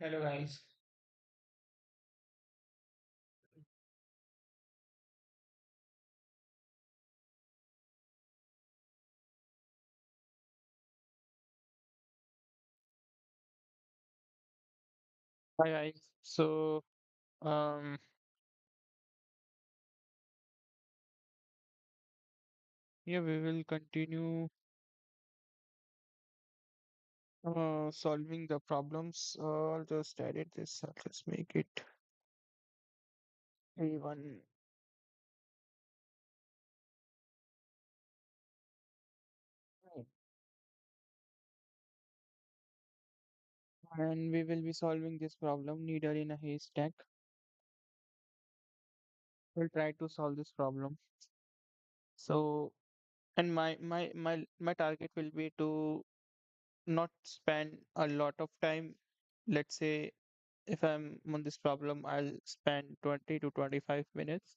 Hello guys. Hi guys. Um yeah, we will continue solving the problems. I'll just edit this. I'll just make it A1. And we will be solving this problem, needle in a haystack. We'll try to solve this problem. So, and my target will be to not spend a lot of time. Let's say if I'm on this problem, I'll spend 20 to 25 minutes.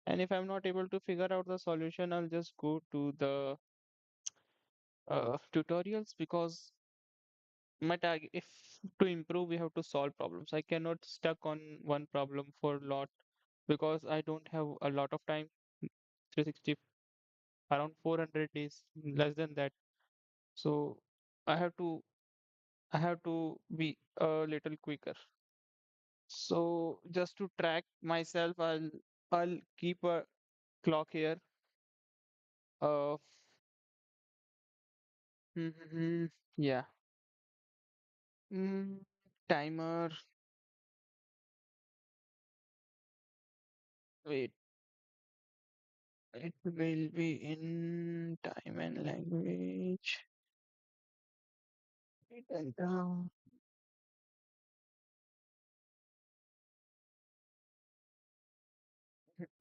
And if I'm not able to figure out the solution, I'll just go to the tutorials because my target, if to improve, we have to solve problems. I cannot stuck on one problem for a lot because I don't have a lot of time. 360, around 400 days, less than that. So I have to I have to be a little quicker. So just to track myself, I'll keep a clock here. Uh, yeah. Mm, timer. Wait, it will be in time and language. Wait and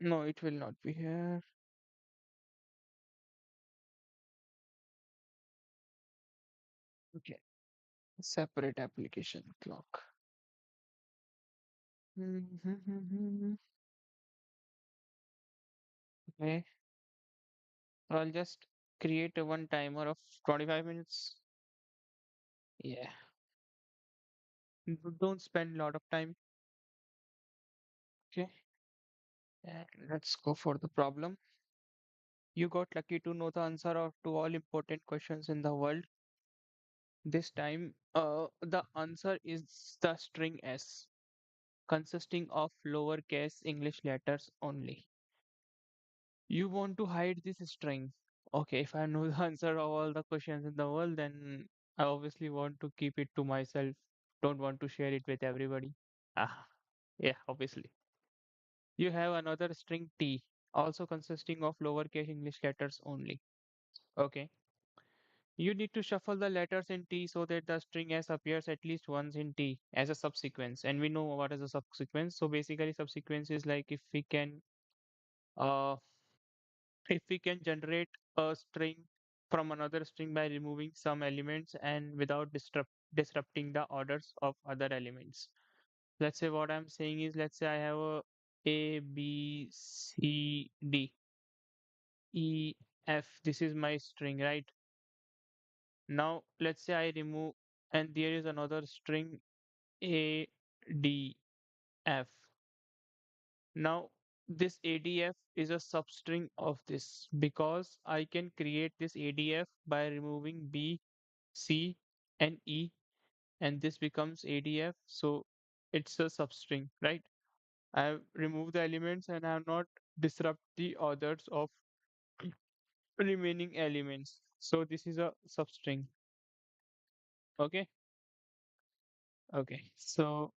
no, it will not be here. Okay, separate application clock. Okay, I'll just create a one timer of 25 minutes. Yeah, don't spend a lot of time. Okay, and let's go for the problem. You got lucky to know the answer of to all important questions in the world. This time, the answer is the string S, consisting of lowercase English letters only. You want to hide this string. Okay, if I know the answer of all the questions in the world, then I obviously want to keep it to myself. Don't want to share it with everybody. Ah, yeah, obviously. You have another string T, also consisting of lowercase English letters only. Okay. You need to shuffle the letters in T so that the string S appears at least once in T as a subsequence. And we know what is a subsequence. So basically, subsequence is like uh, if we can generate a string from another string by removing some elements and without disrupting the orders of other elements. Let's say what I'm saying is, let's say I have A, B, C, D, E, F. This is my string, right? Now let's say I remove, and there is another string A, D, F. Now this ADF is a substring of this because I can create this ADF by removing B, C, and E, and this becomes ADF. So it's a substring, right? I have removed the elements and I have not disrupt the orders of remaining elements. So this is a substring. Okay. Okay. So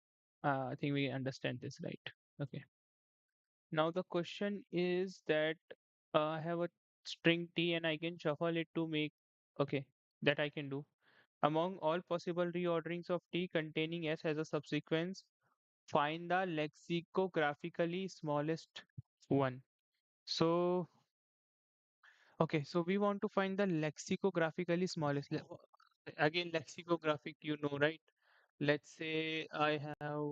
I think we understand this, right? Okay. Now the question is that I have a string T and I can shuffle it to make, okay, that I can do. Among all possible reorderings of T containing S as a subsequence, find the lexicographically smallest one. So, okay, so we want to find the lexicographically smallest. Again, lexicographic, you know, right? Let's say I have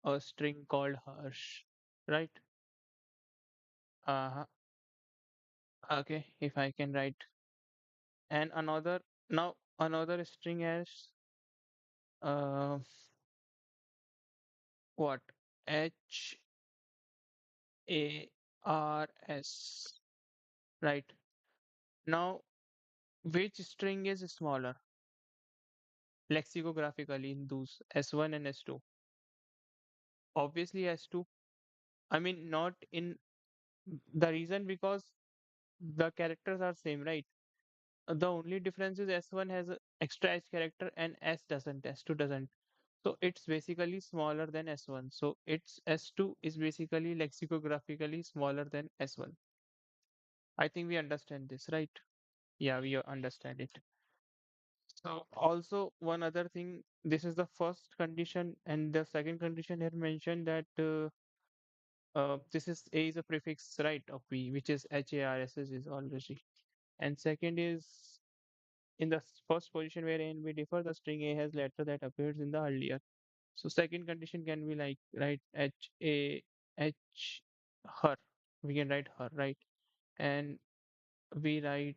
a string called Harsh, right? Uh, okay, if I can write and another, now another string has uh what? HARS. Right. Now, which string is smaller lexicographically in those S1 and S2? Obviously S2. I mean, not in the reason because the characters are same, right? The only difference is S1 has a extra H character and S doesn't, S2 doesn't. So it's basically smaller than S1. So its S2 is basically lexicographically smaller than S1. I think we understand this, right? Yeah, we understand it. So also one other thing, this is the first condition, and the second condition here mentioned that this is A is a prefix, right, of B, which is HARS is already. And second is in the first position wherein we differ, the string A has letter that appears in the earlier. So second condition can be like, right, her. We can write her, right? And we write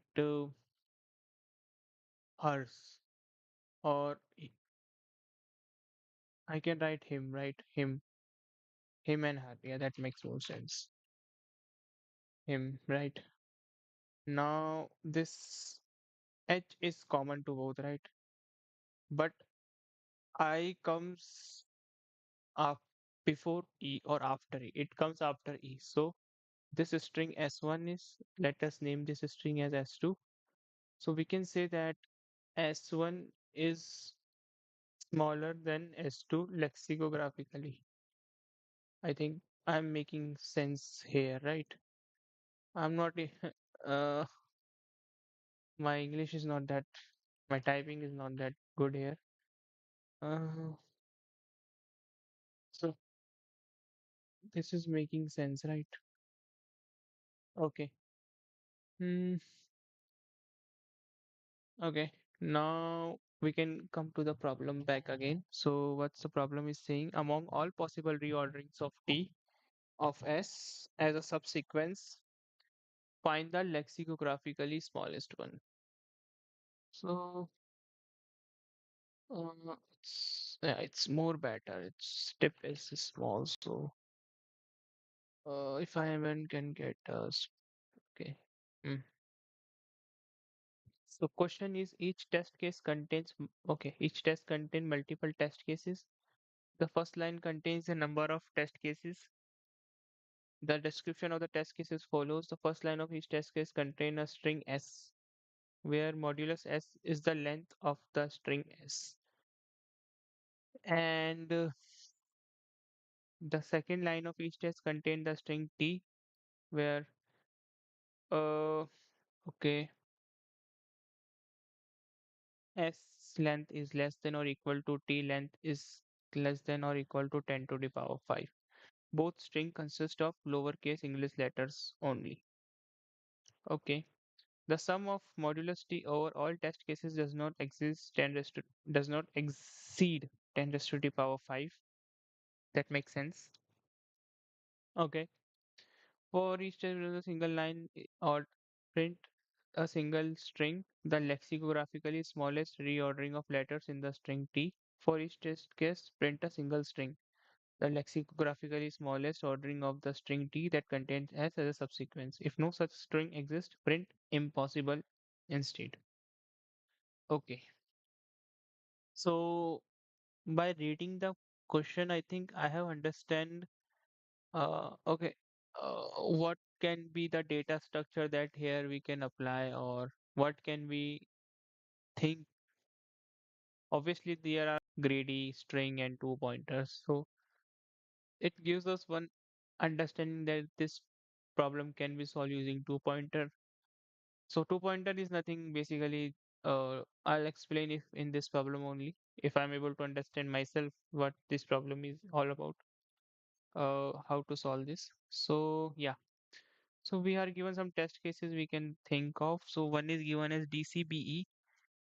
hers, or I can write him, right? Him and her. Yeah, that makes more sense. Him, right? Now this H is common to both, right? But I comes up before E or after E. It comes after E. So this string S1 is, let us name this string as S2. So we can say that S1 is smaller than S2 lexicographically. I think I'm making sense here, right? I'm not, uh, my English is not that, my typing is not that good here. Uh, so this is making sense, right? Okay. Hmm. Okay. Now we can come to the problem back again. So what's the problem is saying among all possible reorderings of T of S as a subsequence, find the lexicographically smallest one. So it's more better. Its tip is small. So if I even can get okay. Hmm. So question is each test case contains okay, each test contain multiple test cases. The first line contains the number of test cases. The description of the test cases follows. The first line of each test case contain a string S, where modulus S is the length of the string S. And the second line of each test contain the string T, where uh okay, S length is less than or equal to T length is less than or equal to 10 to the power 5. Both string consist of lowercase English letters only. Okay. The sum of modulus T over all test cases does not exceed 10 raised to the power 5. That makes sense. Okay. For each test with a single line or print a single string, the lexicographically smallest reordering of letters in the string T. For each test case, print a single string, the lexicographically smallest ordering of the string T that contains S as a subsequence. If no such string exists, print impossible instead. Okay. So by reading the question, I think I have understand. Okay, what can be the data structure that here we can apply, or what can we think? Obviously, there are greedy string and two pointers, so it gives us one understanding that this problem can be solved using two pointer. So two pointer is nothing basically. I'll explain if in this problem only if I'm able to understand myself what this problem is all about. How to solve this. So yeah, so we are given some test cases we can think of. So one is given as DCBE,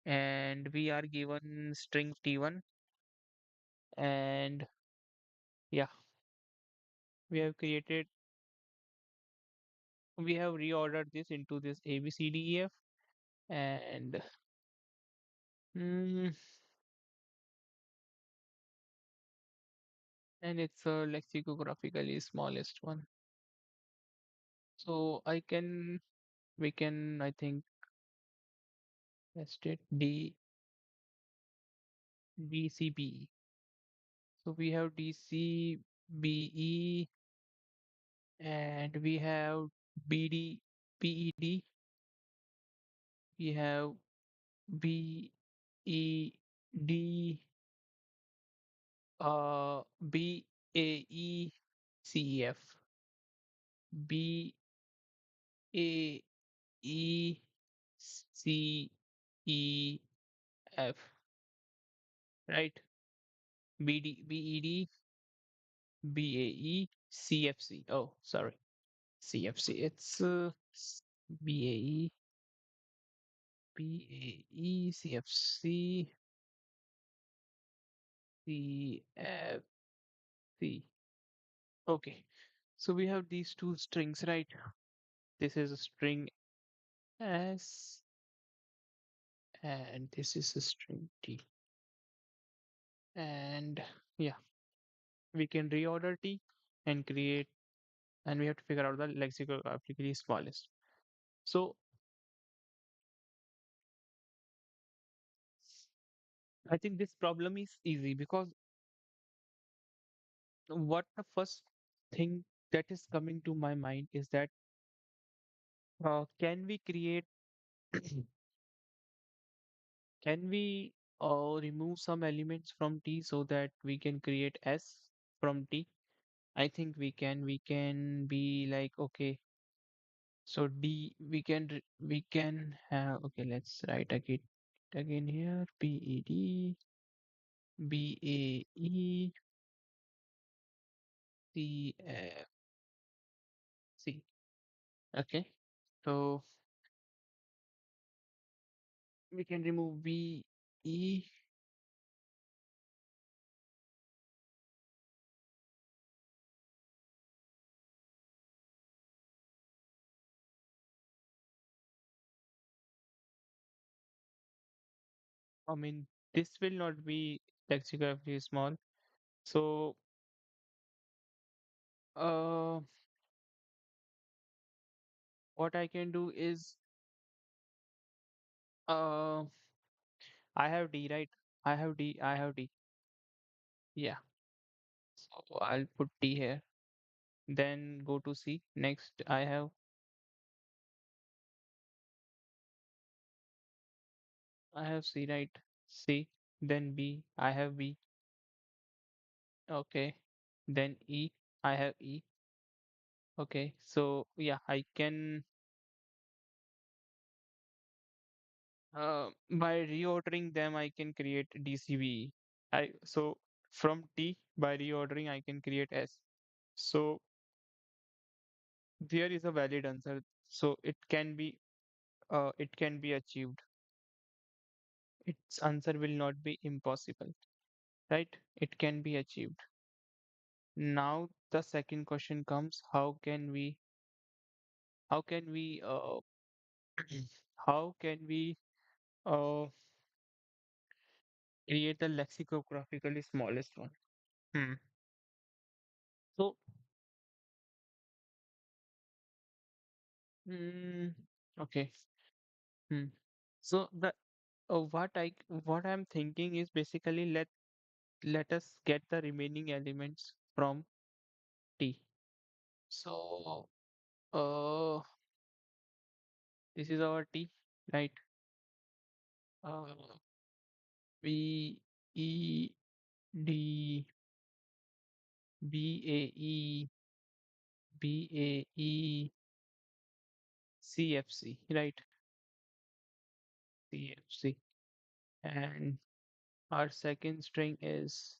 and we are given string T1, and yeah, we have created, we have reordered this into this ABCDEF, and mm, and it's a lexicographically smallest one. So we can, I think, test it DCB. So we have DCBE and we have BDPED, we have BED, BAECEF, BAECEF, right? BAE, CFC. Oh, sorry. CFC. It's BAE, CFC, CFC. Okay. So we have these two strings, right? This is a string S and this is a string T. And yeah, we can reorder T and create, and we have to figure out the lexicographically smallest. So I think this problem is easy because what the first thing that is coming to my mind is that can we create, can we remove some elements from T so that we can create S from T? I think we can. We can be like, okay, so D, we can have, okay, let's write again here, PED, BAE, CFC. Okay, so we can remove BE. I mean, this will not be lexicographically small. So, uh, what I can do is, uh, I have D, right? I have D. I have D. Yeah. So I'll put D here. Then go to C. Next, I have C, right? C. Then B. I have B. Okay. Then E. I have E. Okay. So yeah, I can by reordering them, I can create DCB. So from T by reordering, I can create S. So there is a valid answer. So it can be achieved. Its answer will not be impossible, right? It can be achieved. Now the second question comes, how can we how can we uh create the lexicographically smallest one? Hmm. So mm, okay. Hmm. So the what I'm thinking is basically let us get the remaining elements from T. So this is our T, right? Uh, B E D BAE BAE CFC, right? CFC. And our second string is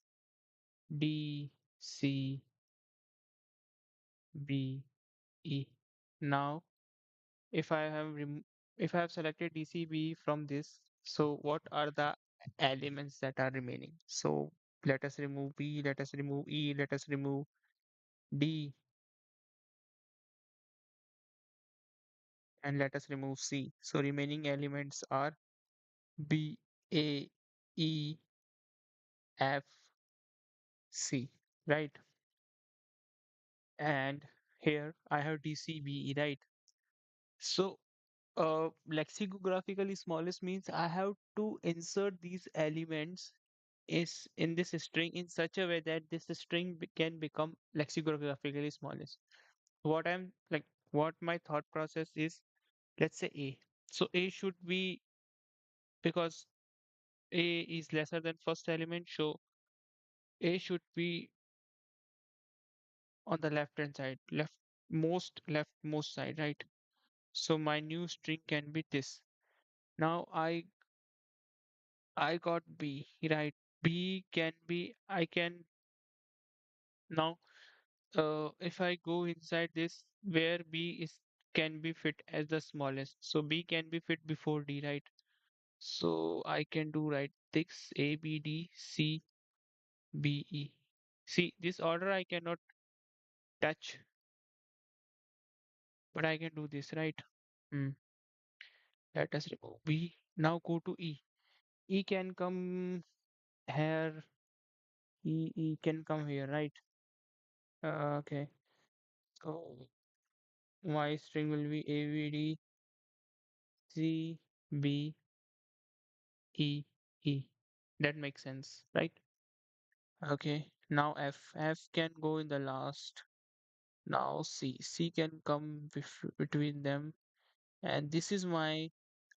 DCBE. Now, if I have if I have selected DCB from this, so what are the elements that are remaining? So let us remove B, let us remove E, let us remove D, and let us remove C. So remaining elements are B, A, E, F, C. right? And here I have DCBE, right? So lexicographically smallest means I have to insert these elements is in this string in such a way that this string can become lexicographically smallest. What I'm like, what my thought process is, let's say A. So A should be, because A is lesser than first element, so A should be on the left hand side, leftmost side, right? So my new string can be this. Now I got B, right? B can be, I can now if I go inside this where B is can be fit as the smallest. So B can be fit before D, right? So I can do right this A B D C B E. See this order I cannot touch, but I can do this, right? Hmm. Let us remove B. Now go to E. E can come here. E can come here, right? Okay. So my string will be A B D C B E E. That makes sense, right? Okay. Now F. F can go in the last. Now C. C can come between them. And this is my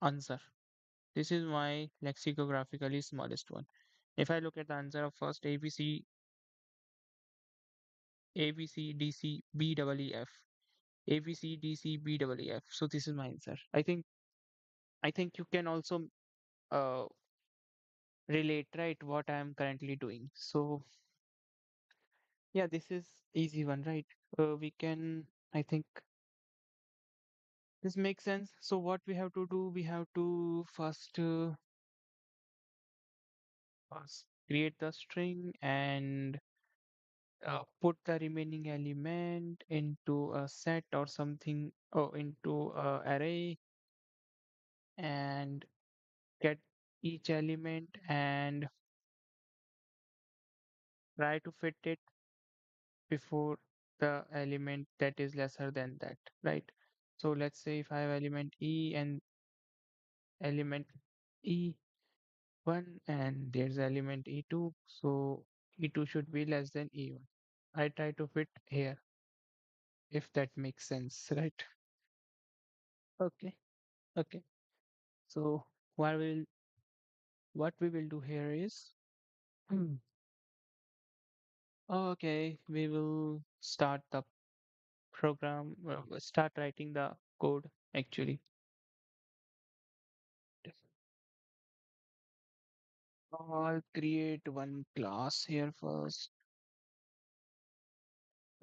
answer. This is my lexicographically smallest one. If I look at the answer of first ABC, DC, B double E F. ABC, DC, B double E F. So this is my answer. I think you can also uh, relate, right, what I am currently doing. So yeah, this is easy one, right? We can, I think this makes sense. So what we have to do, we have to first create the string and put the remaining element into a set or something, or into a array, and get each element and try to fit it before the element that is lesser than that, right? So let's say if I have element E and element E1 and there's element E2, so E2 should be less than E1. I try to fit here, if that makes sense, right? Okay, okay. So what we will do here is, okay, we will start the program, start writing the code actually. I'll create one class here first.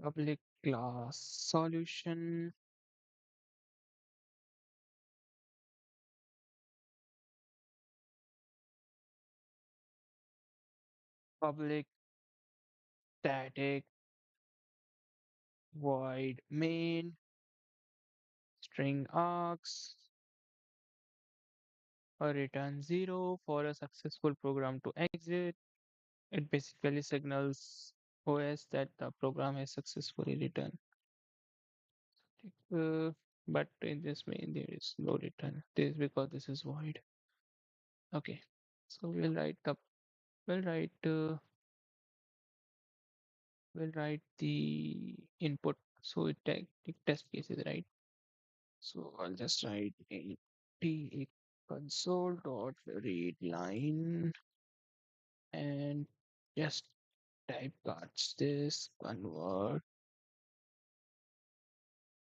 Public class solution, public static void main string args, or return 0 for a successful program to exit. It basically signals OS that the program has successfully returned. Uh, but in this main there is no return. This is because this is void. Okay, so we'll write we'll write the input. So it take test cases, right? So I'll just write a t console dot read line and just type cards this convert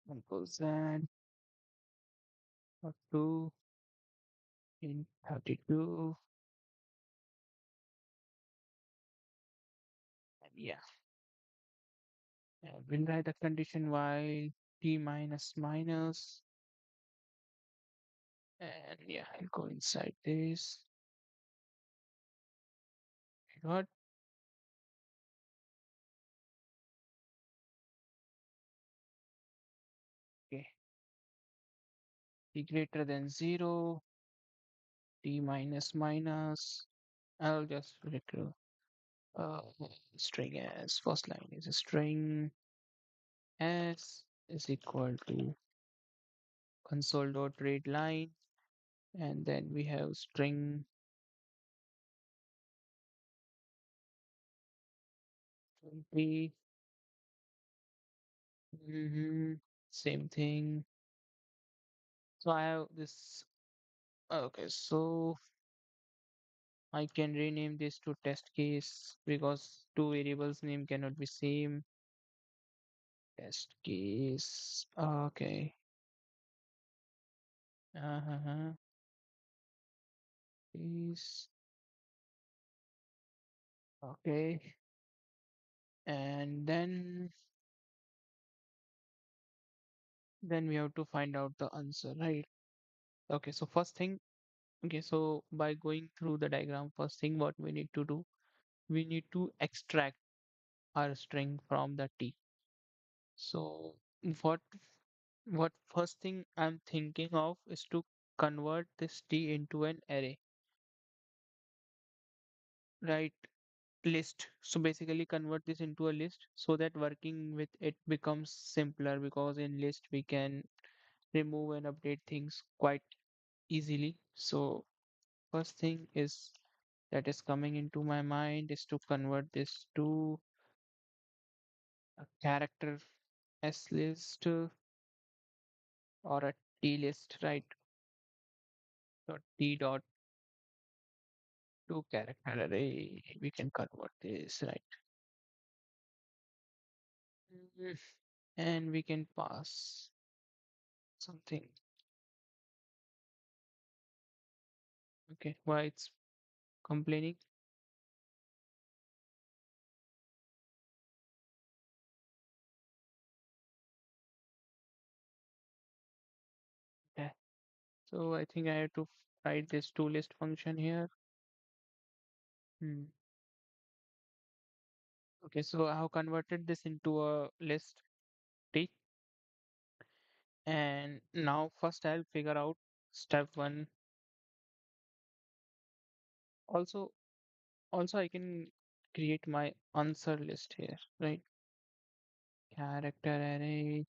control Z up to in 32, and yeah, and we'll write a condition while t minus minus, and yeah, I'll go inside this. Got okay, t greater than 0, t minus minus. I'll just return. Uh, String as first line is a string s is equal to console dot read line, and then we have string 20. Same thing. So I have this. Okay, so I can rename this to test case because two variables name cannot be same. Test case. Okay. Uh-huh. Case. Okay. And then we have to find out the answer, right? Okay, so first thing, okay, so by going through the diagram, first thing what we need to do, we need to extract our string from the T. So what what first thing I'm thinking of is to convert this T into an array, right? List. So basically convert this into a list so that working with it becomes simpler because in list we can remove and update things quite easily. So first thing is that is coming into my mind is to convert this to a character S list or a T list, right? So T dot to character array. We can convert this, right? Mm, And we can pass something. Okay, why it's complaining? Okay. So I think I have to write this to list function here. Hmm. Okay, so I have converted this into a list T. And now first I'll figure out step one. Also, also I can create my answer list here, right? Character array,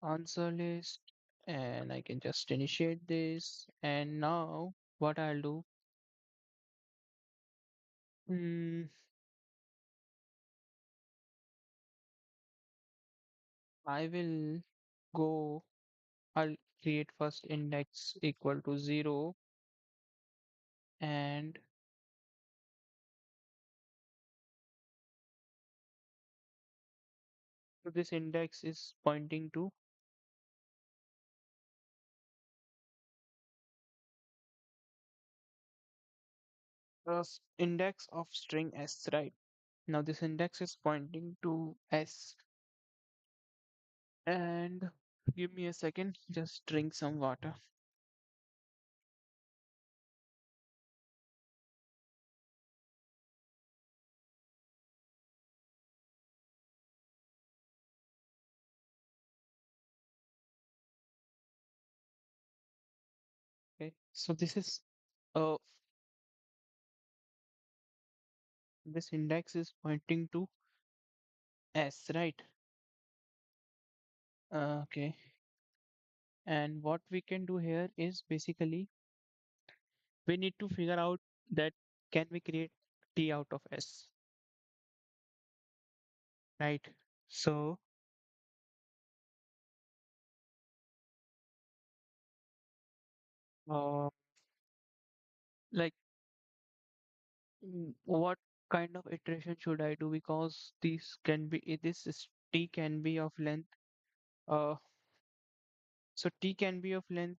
answer list, and I can just initiate this. And now what I'll do, hmm, I will go, I'll create first index equal to 0 and so this index is pointing to the index of string s, right? Now this index is pointing to s. And give me a second, just drink some water. Okay, so uh this index is pointing to s, right? Okay, and what we can do here is basically we need to figure out that can we create t out of s, right? So uh like what kind of iteration should I do because this can be this is t can be of length so t can be of length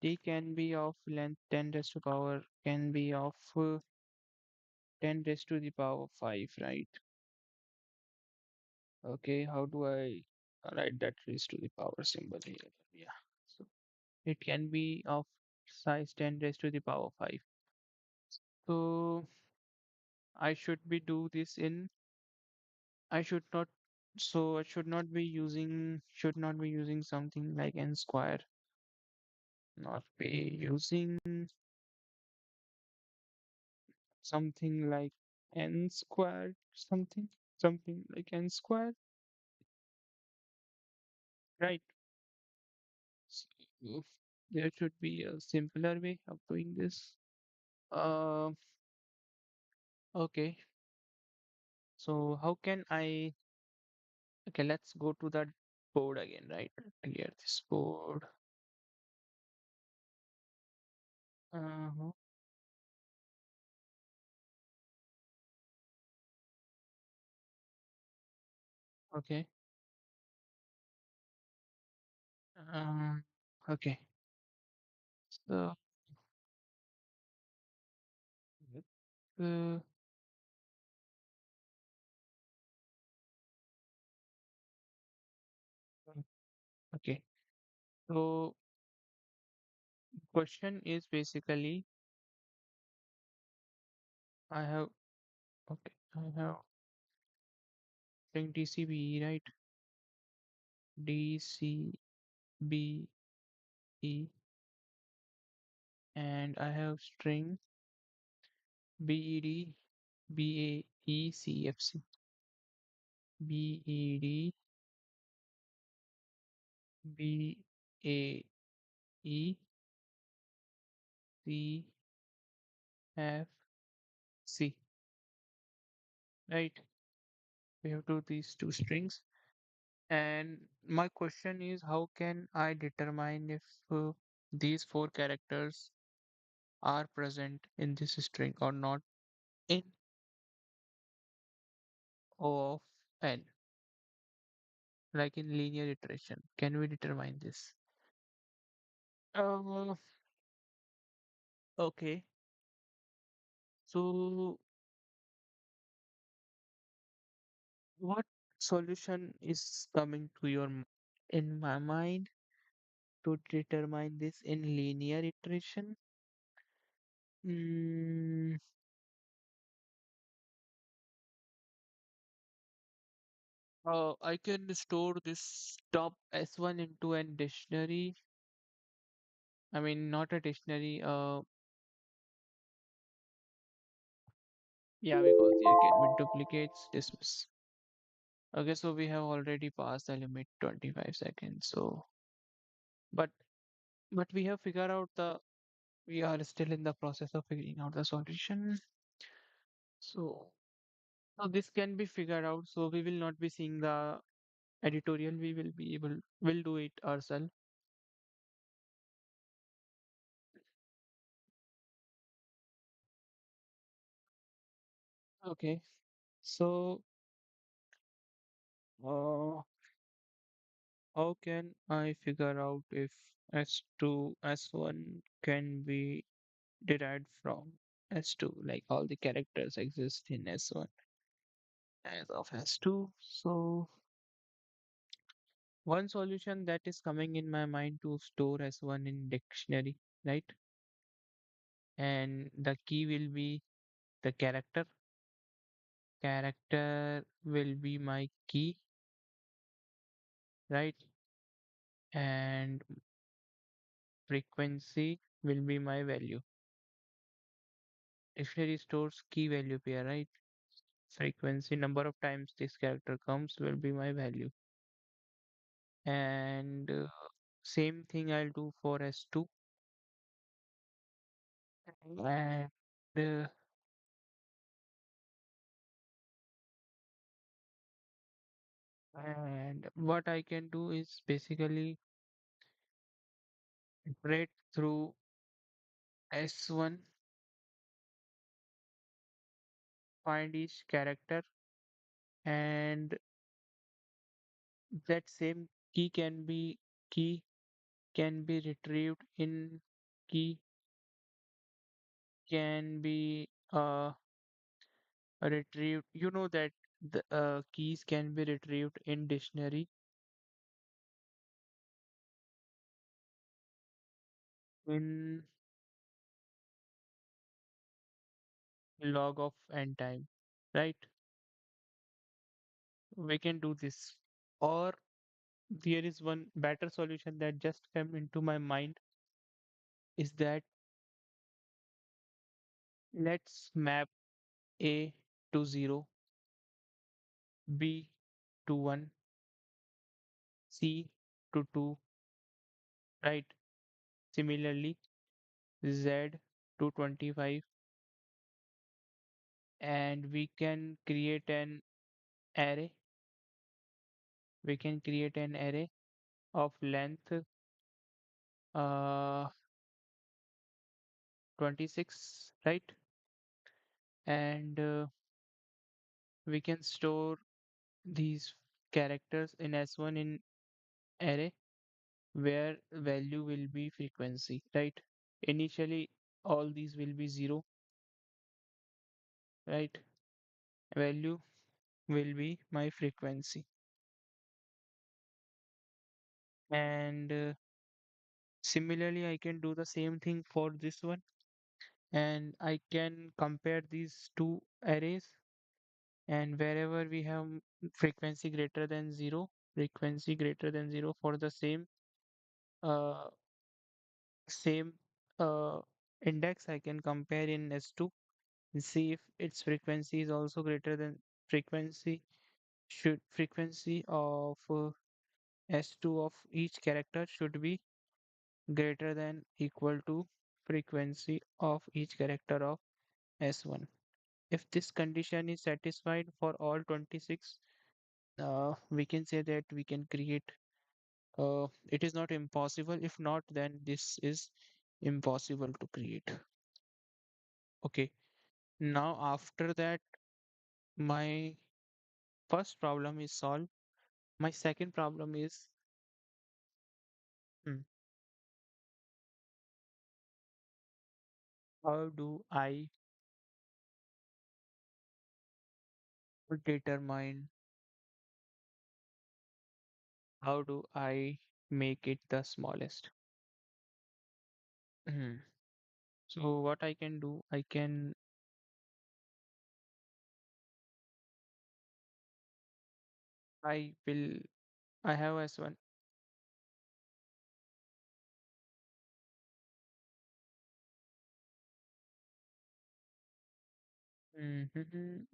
t can be of length 10 raised to power can be of 10 raised to the power 5, right? Okay, how do I write that raised to the power symbol here? Yeah, so it can be of size 10 raised to the power 5. So I should be do this in I should not so I should not be using something like n square, not be using something like n squared, something like n squared, right? So there should be a simpler way of doing this. Uh, okay. So how can I? Okay, let's go to that board again, right? Clear this board. Uh-huh. Okay. Um, okay. So, uh, okay. So, question is basically, I have, okay, I have string DCBE, right? DCBE, and I have string BED, BAECFC, BED, BAECFC, right? We have these two strings. And my question is, how can I determine if these four characters are present in this string or not in O of n, like in linear iteration? Can we determine this? Uh, okay. So, what solution is coming to in my mind to determine this in linear iteration? Mm, I can store this top S1 into an dictionary. I mean, not a dictionary. Yeah, because there can be duplicates. Dismiss. Okay, so we have already passed the limit 25 seconds. So, but but we have figured out we are still in the process of figuring out the solution. So, so this can be figured out. So we will not be seeing the editorial. We will be able, will do it ourselves. Okay. So, uh, how can I figure out if S2, S1 can be derived from S2? Like all the characters exist in S1 as of S2. So, one solution that is coming in my mind to store S1 in dictionary, right? And the key will be the character. Character will be my key, right? And frequency will be my value. Dictionary stores key value pair, right? Frequency, number of times this character comes will be my value. And same thing I'll do for S2. And uh, and what I can do is basically iterate through S1, find each character, and that same key can be retrieved in key can be retrieved. You know that the keys can be retrieved in dictionary in log of n time, right? We can do this. Or there is one better solution that just came into my mind is that let's map A to 0, B to 1, C to 2, right? Similarly, Z to 25, and we can create an array. We can create an array of length uh 26, right? And we can store these characters in S1 in array where value will be frequency, right? Initially, all these will be 0, right? Value will be my frequency. And similarly, I can do the same thing for this one. And I can compare these two arrays, and wherever we have frequency greater than 0, frequency greater than 0 for the uh, same uh, index, I can compare in S2 and see if its frequency is also greater than frequency of S2 of each character should be greater than equal to frequency of each character of S1. If this condition is satisfied for all 26, we can say that we can create. It is not impossible. If not, then this is impossible to create. Okay. Now after that, my first problem is solved. My second problem is, hmm, how do I determine, how do I make it the smallest? Hmm. So what I can do, I will, I have S1.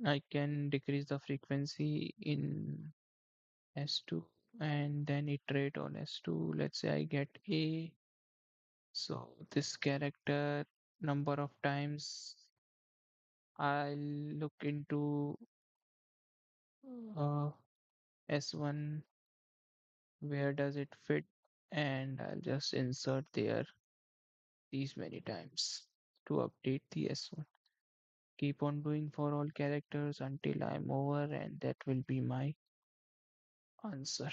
I can decrease the frequency in S2 and then iterate on S2. Let's say I get A. So this character number of times I'll look into uh, S1, where does it fit, and I'll just insert there these many times to update the S1. Keep on doing for all characters until I'm over, and that will be my answer.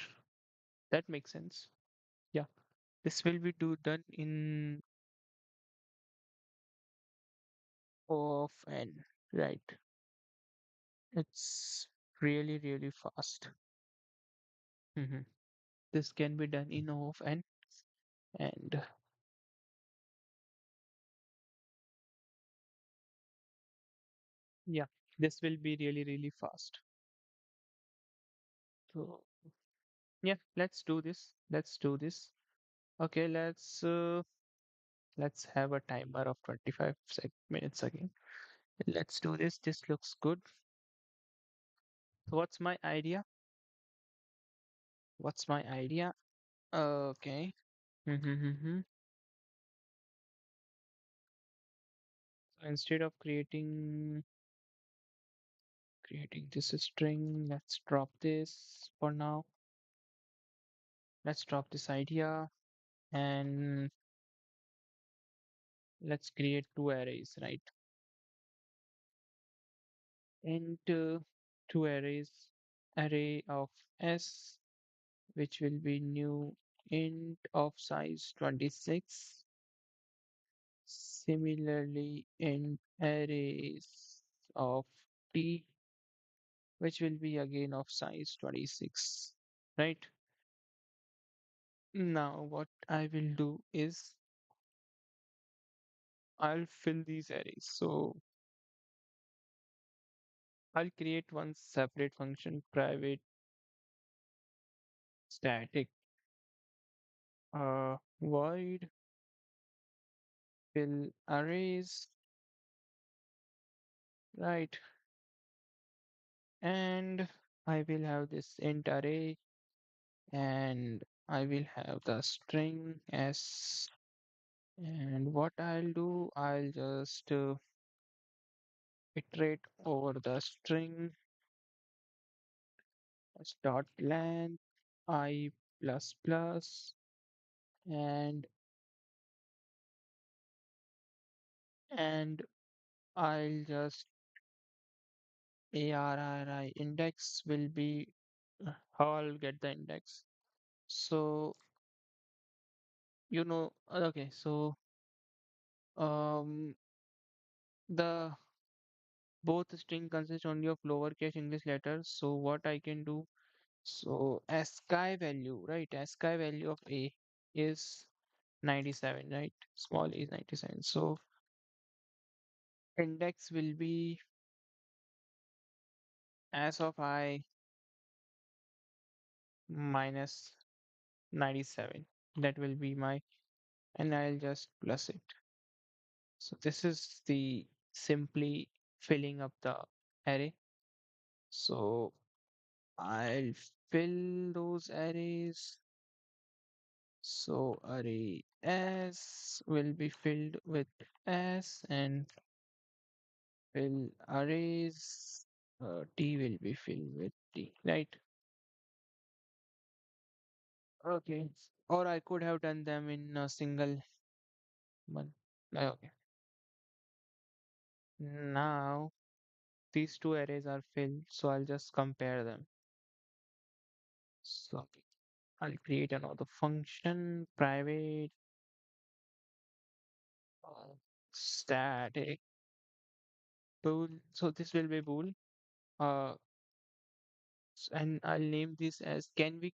That makes sense. Yeah, this will be done in O of n, right? It's really, really fast. Mhm. This can be done in O of n, and yeah, this will be really, really fast. So yeah, let's do this. Let's do this. Okay, let's have a timer of 25 minutes again. Let's do this. This looks good. So what's my idea? What's my idea? Okay. So instead of creating this string, let's drop this for now. Let's drop this idea and let's create two arrays, right? And two arrays, array of s, which will be new int of size 26. Similarly, in arrays of t, which will be again of size 26, right? Now, what I will do is I'll fill these arrays. So I'll create one separate function, private static void fill arrays, right? And I will have this int array, and I will have the string s. And what I'll do, I'll just iterate over the string as dot length I plus plus, and and I'll just ARRI index will be how I'll get the index. So okay, so the both string consist only of lowercase English letters. So what I can do, so ASCII value, right? ASCII value of A is 97, right? Small a is 97. So index will be as of I minus 97. That will be my, and I'll just plus it. So this is the simply filling up the array. So I'll fill those arrays. So array S will be filled with S, and fill arrays T will be filled with T, right? Okay. Or I could have done them in a single one. Okay. Now these two arrays are filled, so I'll just compare them. So I'll create another function, private uh, static bool. So this will be bool. Uh, and I'll name this as can we